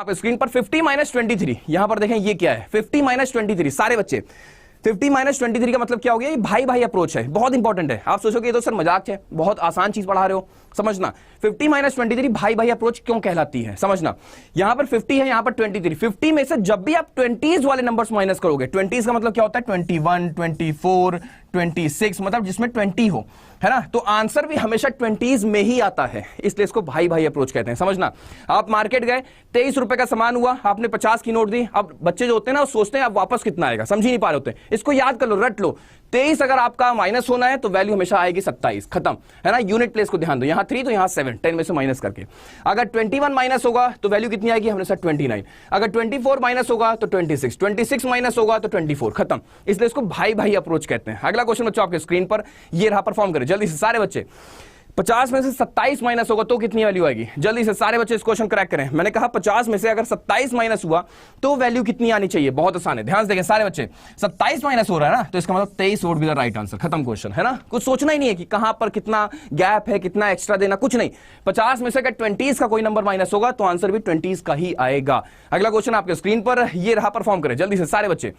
आप स्क्रीन पर 50 माइनस 23 यहां पर देखें ये क्या है 50 माइनस 23 सारे बच्चे 50 माइनस 23 का मतलब क्या हो गया, ये भाई भाई अप्रोच है, बहुत इंपॉर्टेंट है। आप सोचोगे ये तो सर मजाक है, बहुत आसान चीज पढ़ा रहे हो, समझना 50 माइनस 23 भाई भाई अप्रोच क्यों कहलाती है, समझना। यहां पर 50 है, यहां पर 23, 50 में से जब भी आप 20s वाले नंबर्स माइनस करोगे, 20s का मतलब क्या होता है 21, 24, 26, मतलब जिसमें 20 हो, है ना, तो आंसर भी हमेशा 20s में ही आता है, इसलिए इसको भाई भाई अप्रोच कहते हैं, समझना। आप मार्केट गए, 23 रुपए का सामान हुआ, आपने 50 की नोट दी, अब बच्चे जो होते हैं ना वो सोचते हैं अब वापस कितना आएगा, समझ ही नहीं पा रहे होते, इसको याद कर लो, रट लो। 23 अगर आपका माइनस होना है तो वैल्यू हमेशा आएगी 27, खत्म, है ना। यूनिट प्लेस को ध्यान दो, यहां 3 तो यहां 7, 10 में से माइनस करके। अगर 21 माइनस होगा तो वैल्यू कितनी आएगी, हमेशा 29। अगर 24 माइनस होगा तो 26, 26 माइनस होगा तो 24, खत्म, इसलिए इसको भाई भाई अप्रोच कहते हैं। अगला क्वेश्चन बच्चों आपके स्क्रीन पर ये रहा, परफॉर्म करें जल्दी से सारे बच्चे। 50 में से 27 माइनस होगा तो कितनी वैल्यू आएगी, जल्दी से सारे बच्चे इस क्वेश्चन क्रैक करें। मैंने कहा 50 में से अगर 27 माइनस हुआ तो वैल्यू कितनी आनी चाहिए, बहुत आसान है, ध्यान से देखें सारे बच्चे। 27 माइनस हो रहा है ना, तो इसका मतलब 23 vote be the right answer, खत्म क्वेश्चन, है ना। कुछ सोचना ही नहीं है कि कहां पर कितना गैप है, कितना एक्स्ट्रा देना, कुछ नहीं। 50 में से अगर 20s का कोई नंबर माइनस होगा तो आंसर भी 20s का ही आएगा। अगला क्वेश्चन आपके स्क्रीन पर ये रहा, परफॉर्म करें जल्दी से सारे बच्चे।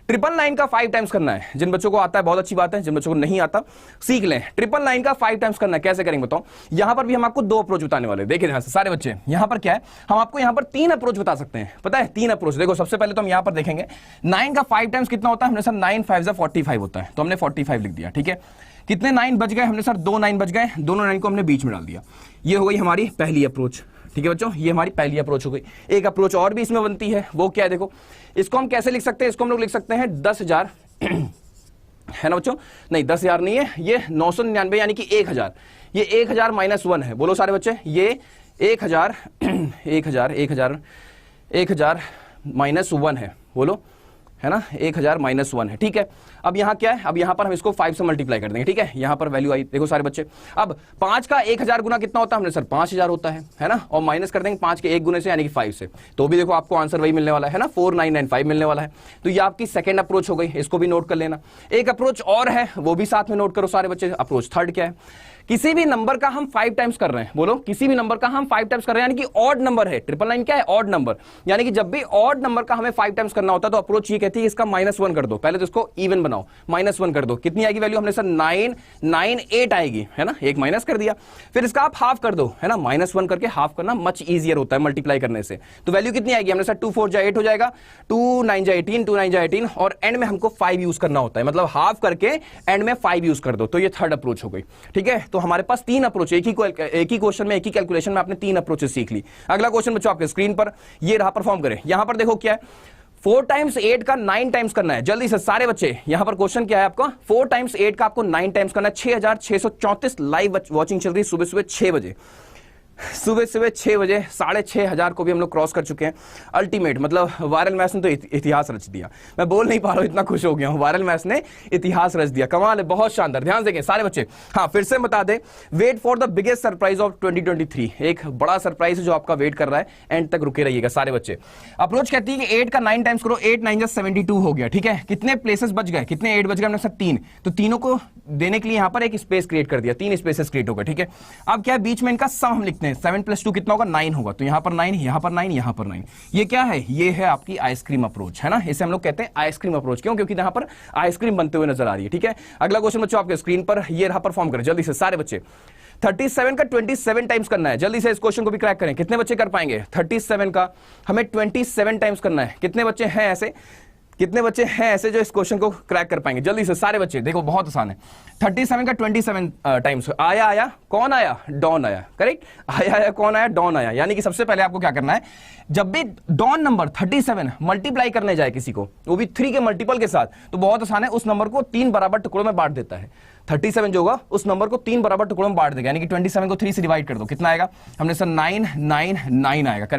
999 का 5 टाइम्स करना है, जिन बच्चों को आता है बहुत अच्छी बात है, जिन बच्चों को नहीं आता सीख लें। 999 का 5 टाइम्स करना है, कैसे करेंगे बताओ। यहां पर भी हम आपको 2 अप्रोच बताने वाले हैं, देखिए ध्यान से सारे बच्चे। यहां पर क्या है, हम आपको यहां पर 3 अप्रोच बता सकते हैं, पता है 3 अप्रोच। देखो सबसे पहले तो हम यहां पर देखेंगे 9 का 5 टाइम्स कितना होता है, हमने सर 9 5 45 होता है, तो हमने 45 लिख दिया, ठीक है। कितने 9 बच गए, हमने सर 2 9 बच गए, दोनों 9 को हमने बीच में डाल दिया। ये हो गई हमारी पहली अप्रोच, ठीक है बच्चों, ये हमारी पहली अप्रोच हो गई। एक अप्रोच और भी इसमें बनती है, वो क्या है देखो, इसको हम कैसे लिख सकते हैं, इसको हम लोग लिख सकते हैं 10,000 है ना बच्चों, नहीं 10,000 नहीं है, ये 999 यानी कि 1,000, ये 1,000 माइनस 1 है, बोलो सारे बच्चे, ये 1,000 1,000 माइनस 1 है, बोलो, है ना, 1,000 माइनस 1 है, ठीक है। अब यहां क्या है, अब यहां पर हम इसको 5 से मल्टीप्लाई कर देंगे, ठीक है। यहां पर वैल्यू आई, देखो सारे बच्चे। अब 5 का 1,000 गुना कितना होता है, हमने सर 5,000 होता है ना, और माइनस कर देंगे 5 के 1 गुने से यानी कि 5 से, तो भी देखो आपको आंसर वही मिलने वाला है ना, 4995 मिलने वाला है। तो ये आपकी सेकंड अप्रोच हो गई, इसको भी नोट कर लेना। एक अप्रोच और है, वो भी साथ में नोट करो सारे बच्चे। अप्रोच थर्ड क्या है, किसी भी नंबर का हम 5 टाइम्स कर रहे हैं, बोलो किसी भी नंबर का हम 5 टाइम्स कर रहे हैं, यानी कि ऑड नंबर है। 999 क्या है, ऑड नंबर, यानी कि जब भी ऑड नंबर का हमें 5 टाइम्स करना होता है तो अप्रोच ये कहती है इसका -1 कर दो, पहले तो इसको इवन बनाओ, -1 कर दो, कितनी आएगी वैल्यू, हमने सर 998 आएगी, है ना, एक माइनस कर दिया, फिर इसका आप हाफ कर दो, है ना, -1 करके हाफ करना मच इजियर होता है मल्टीप्लाई करने से, तो वैल्यू कितनी आएगी, हमने सर 2 4 जा 8 हो जाएगा, 2 9 जा 18, 2 9 जा 18, और एंड में हमको 5 यूज करना होता है, मतलब हाफ करके एंड में 5 यूज कर दो, तो ये थर्ड अप्रोच हो गई, ठीक है। तो हमारे पास 3 अप्रोच, एक ही क्वेश्चन में, एक ही कैलकुलेशन में आपने 3 अप्रोचेस सीख ली। अगला क्वेश्चन बच्चों आपके स्क्रीन पर ये रहा, परफॉर्म करें। यहां पर देखो क्या है, 4 टाइम्स 8 का 9 टाइम्स करना है, जल्दी से सारे बच्चे। यहां पर क्वेश्चन क्या है आपका, 4 टाइम्स 8 का आपको 9 टाइम्स करना है। 6,634 लाइव वॉचिंग चल रही है, सुबह सुबह 6 बजे, सुबह सुबह 6 बजे, 6,500 को भी हम लोग क्रॉस कर चुके हैं। अल्टीमेट, मतलब वायरल मैथ्स ने तो इतिहास रच दिया, मैं बोल नहीं पा रहा हूं, इतना खुश हो गया हूं, वायरल मैथ्स ने इतिहास रच दिया, कमाल है, बहुत शानदार। ध्यान देंगे सारे बच्चे। हाँ, फिर से बता दे, wait for the biggest surprise of 2023, एक बड़ा सरप्राइज है जो आपका वेट कर रहा है, एंड तक रुके रहिएगा सारे बच्चे। अप्रोच कहती है कि 8 का 9 टाइम्स करो, 8 9 72 हो गया, ठीक है। कितने प्लेसेस बच गए, कितने 8 बच गए, हमने सर 3, तो तीनों को देने के लिए यहां पर एक स्पेस क्रिएट कर दिया, 3 स्पेसेस क्रिएट हो गए, ठीक है। अब क्या है, बीच में इनका सम हम लिखते हैं, 7 + 2 कितना होगा, 9 होगा, तो यहां पर 9, यहां पर 9, यहां पर 9, ये क्या है, ये है आपकी आइसक्रीम अप्रोच, है ना, इसे हम लोग कहते हैं आइसक्रीम अप्रोच, क्यों, क्योंकि यहां पर आइसक्रीम बनते हुए नजर आ रही है, ठीक है। अगला क्वेश्चन बच्चों आपके स्क्रीन पर ये रहा, परफॉर्म करें जल्दी से सारे बच्चे। 37 का 27 टाइम्स करना है, जल्दी से इस क्वेश्चन को भी क्रैक करें, कितने बच्चे कर पाएंगे। 37 का हमें 27 टाइम्स करना है, कितने बच्चे हैं ऐसे, कितने बच्चे हैं ऐसे जो इस क्वेश्चन को क्रैक कर पाएंगे, जल्दी से सारे बच्चे। देखो बहुत आसान है, 37 का 27 टाइम्स आया, कौन आया, डॉन आया, करेक्ट, आया कौन आया, डॉन आया। यानी कि सबसे पहले आपको क्या करना है, जब भी डॉन नंबर 37 मल्टीप्लाई करने जाए किसी को, वो भी 3 के मल्टीपल के साथ, तो बहुत आसान है, उस नंबर को 3 बराबर टुकड़ों में बांट देता है। 37 जो होगा उस नंबर को 3 बराबर टुकड़ों में बांट देगा, यानी कि 27 को 3 से डिवाइड कर दो, कितना आएगा, हमने सर 999 आएगा, करेक्ट।